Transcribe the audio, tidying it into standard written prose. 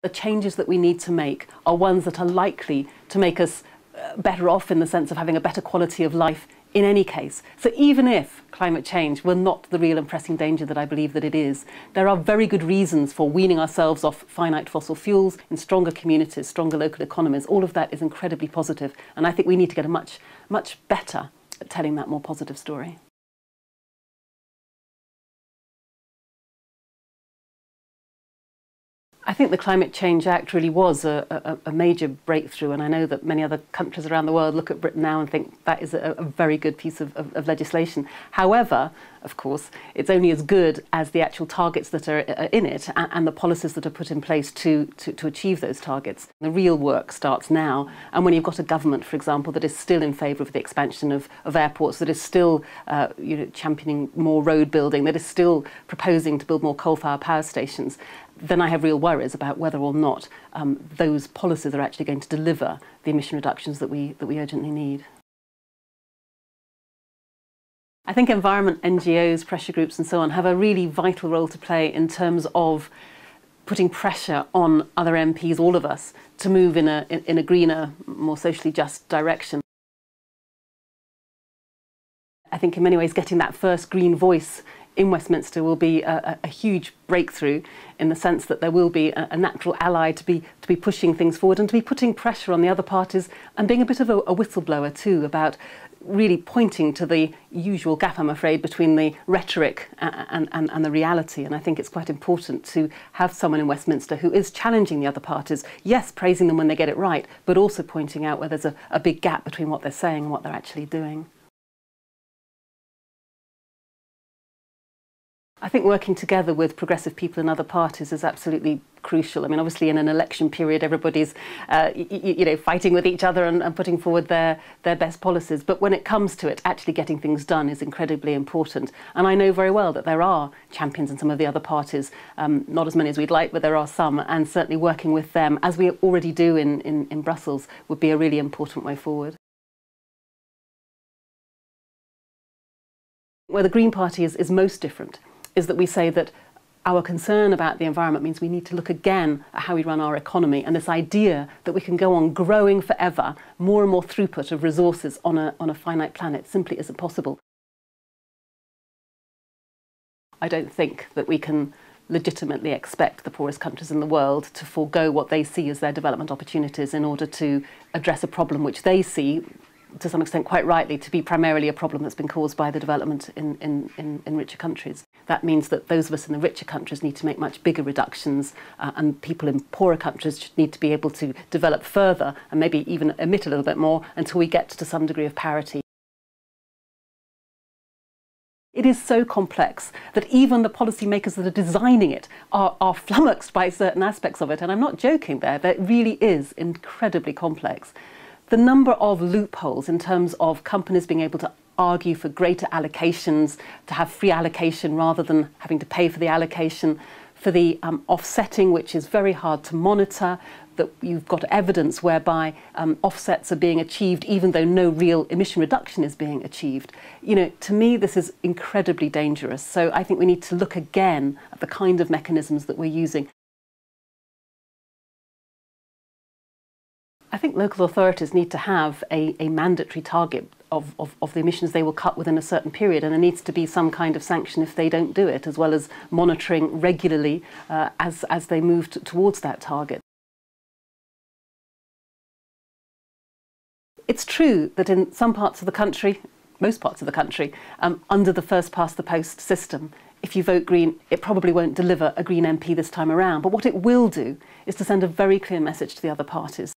The changes that we need to make are ones that are likely to make us better off in the sense of having a better quality of life in any case. So even if climate change were not the real and pressing danger that I believe that it is, there are very good reasons for weaning ourselves off finite fossil fuels in stronger communities, stronger local economies. All of that is incredibly positive, and I think we need to get much better at telling that more positive story. I think the Climate Change Act really was a major breakthrough, and I know that many other countries around the world look at Britain now and think that is a very good piece of legislation. However, of course, it's only as good as the actual targets that are in it and the policies that are put in place to achieve those targets. The real work starts now, and when you've got a government, for example, that is still in favour of the expansion of airports, that is still championing more road building, that is still proposing to build more coal-fired power stations, then I have real worries about whether or not those policies are actually going to deliver the emission reductions that we urgently need. I think environment NGOs, pressure groups and so on have a really vital role to play in terms of putting pressure on other MPs, all of us, to move in a greener, more socially just direction. I think in many ways getting that first green voice in Westminster will be a huge breakthrough, in the sense that there will be a natural ally to be pushing things forward and to be putting pressure on the other parties and being a bit of a whistleblower too about really pointing to the usual gap, I'm afraid, between the rhetoric and the reality. And I think it's quite important to have someone in Westminster who is challenging the other parties, yes, praising them when they get it right, but also pointing out where there's a big gap between what they're saying and what they're actually doing. I think working together with progressive people in other parties is absolutely crucial. I mean, obviously in an election period, everybody's fighting with each other and putting forward their best policies. But when it comes to it, actually getting things done is incredibly important. And I know very well that there are champions in some of the other parties, not as many as we'd like, but there are some. And certainly working with them, as we already do in Brussels, would be a really important way forward. Where the Green Party is most different is that we say that our concern about the environment means we need to look again at how we run our economy, and this idea that we can go on growing forever, more and more throughput of resources on a finite planet simply isn't possible. I don't think that we can legitimately expect the poorest countries in the world to forego what they see as their development opportunities in order to address a problem which they see, to some extent quite rightly, to be primarily a problem that's been caused by the development in richer countries. That means that those of us in the richer countries need to make much bigger reductions, and people in poorer countries should need to be able to develop further and maybe even emit a little bit more until we get to some degree of parity. It is so complex that even the policymakers that are designing it are flummoxed by certain aspects of it, and I'm not joking there, that really is incredibly complex. The number of loopholes in terms of companies being able to argue for greater allocations, to have free allocation rather than having to pay for the allocation, for the offsetting, which is very hard to monitor, that you've got evidence whereby offsets are being achieved even though no real emission reduction is being achieved. You know, to me this is incredibly dangerous. So I think we need to look again at the kind of mechanisms that we're using. I think local authorities need to have a mandatory target of the emissions they will cut within a certain period, and there needs to be some kind of sanction if they don't do it, as well as monitoring regularly as they move towards that target. It's true that in some parts of the country, most parts of the country, under the first past the post system, if you vote Green, it probably won't deliver a Green MP this time around. But what it will do is to send a very clear message to the other parties